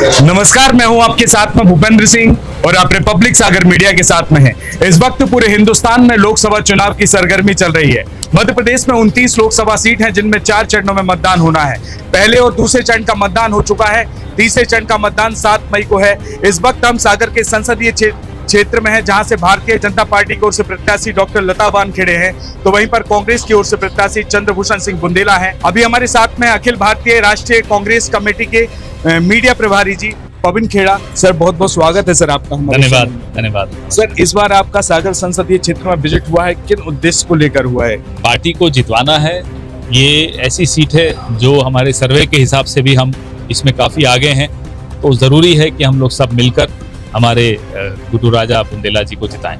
नमस्कार, मैं हूं आपके साथ में भूपेंद्र सिंह और आप रिपब्लिक सागर मीडिया के साथ में हैं। इस वक्त पूरे हिंदुस्तान में लोकसभा चुनाव की सरगर्मी चल रही है। मध्य प्रदेश में 29 लोकसभा सीट हैं जिनमें 4 चरणों में मतदान होना है। पहले और दूसरे चरण का मतदान हो चुका है, तीसरे चरण का मतदान 7 मई को है। इस वक्त हम सागर के संसदीय क्षेत्र में है, जहां से भारतीय जनता पार्टी की ओर से प्रत्याशी डॉक्टर लता वानखेड़े हैं, तो वहीं पर कांग्रेस की ओर से प्रत्याशी चंद्रभूषण सिंह बुंदेला हैं। अभी हमारे साथ में अखिल भारतीय राष्ट्रीय कांग्रेस कमेटी के मीडिया प्रभारी जी पवन खेड़ा। सर, बहुत बहुत स्वागत है सर आपका। धन्यवाद सर, इस बार आपका सागर संसदीय क्षेत्र में विजिट हुआ है, किन उद्देश्य को लेकर हुआ है? पार्टी को जितवाना है। ये ऐसी सीट है जो हमारे सर्वे के हिसाब से भी हम इसमें काफी आगे हैं, तो जरूरी है कि हम लोग सब मिलकर हमारे गुड्डू राजा बुंदेला जी को जिताएं।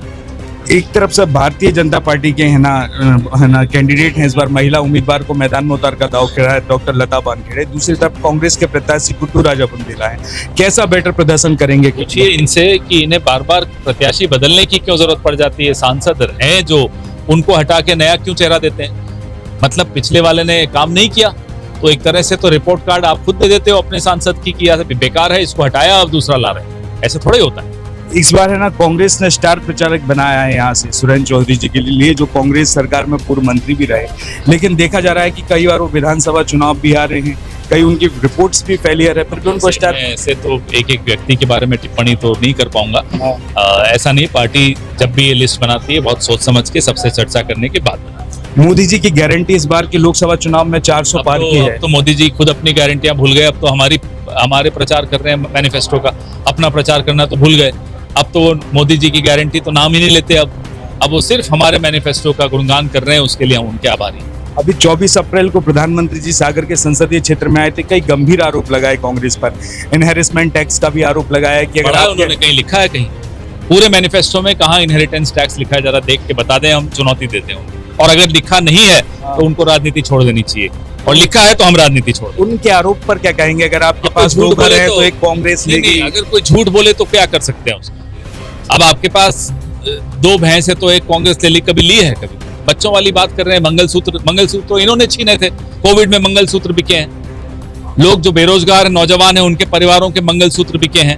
एक तरफ से भारतीय जनता पार्टी के है ना कैंडिडेट हैं, इस बार महिला उम्मीदवार को मैदान में उतार कर दाव खेला है डॉक्टर लता वानखेड़े। दूसरी तरफ कांग्रेस के प्रत्याशी गुड्डू राजा बुंदेला है। कैसा बेटर प्रदर्शन करेंगे? पूछिए इनसे कि इन्हें बार बार प्रत्याशी बदलने की क्यों जरूरत पड़ जाती है। सांसद हैं जो, उनको हटा के नया क्यों चेहरा देते हैं? मतलब पिछले वाले ने काम नहीं किया तो एक तरह से तो रिपोर्ट कार्ड आप खुद दे देते हो अपने सांसद की कि बेकार है, इसको हटाया, अब दूसरा ला रहे हैं। ऐसे थोड़ा ही होता है। इस बार है ना कांग्रेस ने स्टार प्रचारक बनाया है यहाँ से सुरेंद्र चौधरी जी के लिए, जो कांग्रेस सरकार में पूर्व मंत्री भी रहे। लेकिन देखा जा रहा है कि कई बार वो विधानसभा चुनाव भी आ रहे हैं, कई उनकी रिपोर्ट्स भी फेलियर है, फिर उनको स्टार। ऐसे तो एक एक व्यक्ति के बारे में टिप्पणी तो नहीं कर पाऊंगा। ऐसा नहीं, पार्टी जब भी ये लिस्ट बनाती है बहुत सोच समझ के सबसे चर्चा करने के बाद बनाती है। मोदी जी की गारंटी इस बार के लोकसभा चुनाव में 400 पार की है। तो मोदी जी खुद अपनी गारंटियां भूल गए। अब तो हमारे प्रचार कर रहे हैं मैनिफेस्टो का, अपना प्रचार करना तो भूल गए। अब तो वो मोदी जी की गारंटी तो नाम ही नहीं लेते। अब वो सिर्फ हमारे मैनिफेस्टो का गुणगान कर रहे हैं, उसके लिए हम उनके आभारी हैं। अभी 24 अप्रैल को प्रधानमंत्री जी सागर के संसदीय क्षेत्र में आए थे, कई गंभीर आरोप लगाए कांग्रेस पर। इनहेरिटेंस टैक्स का भी आरोप लगाया कि अगर उन्होंने कहीं लिखा है, कहीं पूरे मैनिफेस्टो में कहाँ इनहेरिटेंस टैक्स लिखा है, जरा देख के बता दें, हम चुनौती देते हैं। और अगर लिखा नहीं है तो उनको राजनीति छोड़ देनी चाहिए, और लिखा है तो हम राजनीति छोड़ दें। उनके आरोप पर क्या कहेंगे? अगर आपके पास दो घर है तो एक कांग्रेस लेगी। अगर कोई झूठ बोले तो क्या कर सकते हैं उसको? अब आपके पास 2 भैंस है तो एक कांग्रेस ले ली, कभी ली है? कभी? बच्चों वाली बात कर रहे हैं। मंगलसूत्र तो इन्होंने छीने थे। कोविड में मंगलसूत्र बिके हैं। लोग जो बेरोजगार नौजवान हैं उनके परिवारों के मंगलसूत्र बिके हैं।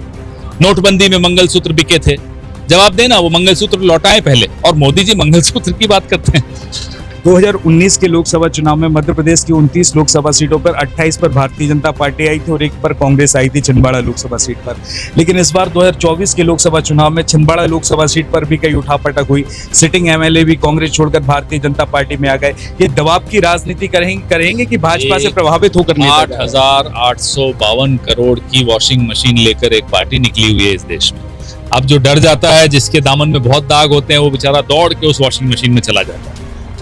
नोटबंदी में मंगलसूत्र बिके थे। जवाब देना, वो मंगलसूत्र लौटाएं पहले। और मोदी जी मंगलसूत्र की बात करते हैं। 2019 के लोकसभा चुनाव में मध्य प्रदेश की 29 लोकसभा सीटों पर 28 पर भारतीय जनता पार्टी आई थी और 1 पर कांग्रेस आई थी, छिंदवाड़ा लोकसभा सीट पर। लेकिन इस बार 2024 के लोकसभा चुनाव में छिंदवाड़ा लोकसभा सीट पर भी कई उठापटक हुई। सिटिंग एमएलए भी कांग्रेस छोड़कर भारतीय जनता पार्टी में आ गए। ये दबाव की राजनीति करेंगे कि भाजपा से प्रभावित होकर? 8,852 करोड़ की वॉशिंग मशीन लेकर एक पार्टी निकली हुई है इस देश में। अब जो डर जाता है, जिसके दामन में बहुत दाग होते हैं, वो बेचारा दौड़ के उस वॉशिंग मशीन में चला जाता है।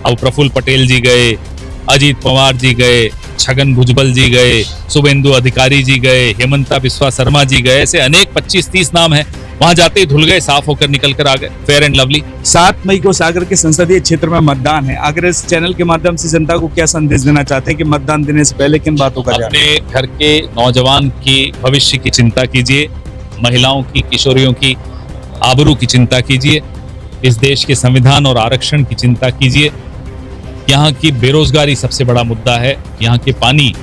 अब प्रफुल्ल पटेल जी गए, अजीत पवार जी गए, छगन भुजबल जी गए, शुभेंदु अधिकारी जी गए, हेमंता बिस्वा शर्मा जी गए, ऐसे अनेक 25-30 नाम हैं। वहां जाते ही धुल गए, साफ होकर निकल कर आ गए, फेयर एंड लवली। 7 मई को सागर के संसदीय क्षेत्र में मतदान है। अगर इस चैनल के माध्यम से जनता को क्या संदेश देना चाहते हैं कि मतदान देने से पहले किन बातों का? अपने घर के नौजवान की भविष्य की चिंता कीजिए, महिलाओं की, किशोरियों की आबरू की चिंता कीजिए, इस देश के संविधान और आरक्षण की चिंता कीजिए। यहाँ की बेरोजगारी सबसे बड़ा मुद्दा है। यहाँ के पानी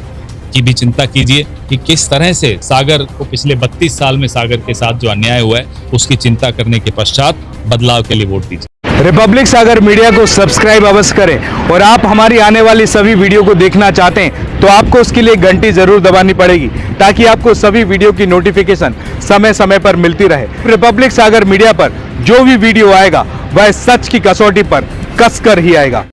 की भी चिंता कीजिए कि किस तरह से सागर को पिछले 32 साल में सागर के साथ जो अन्याय हुआ है उसकी चिंता करने के पश्चात बदलाव के लिए वोट दीजिए। रिपब्लिक सागर मीडिया को सब्सक्राइब अवश्य करें, और आप हमारी आने वाली सभी वीडियो को देखना चाहते हैं तो आपको उसके लिए घंटी जरूर दबानी पड़ेगी, ताकि आपको सभी वीडियो की नोटिफिकेशन समय समय पर मिलती रहे। रिपब्लिक सागर मीडिया पर जो भी वीडियो आएगा वह सच की कसौटी पर कसकर ही आएगा।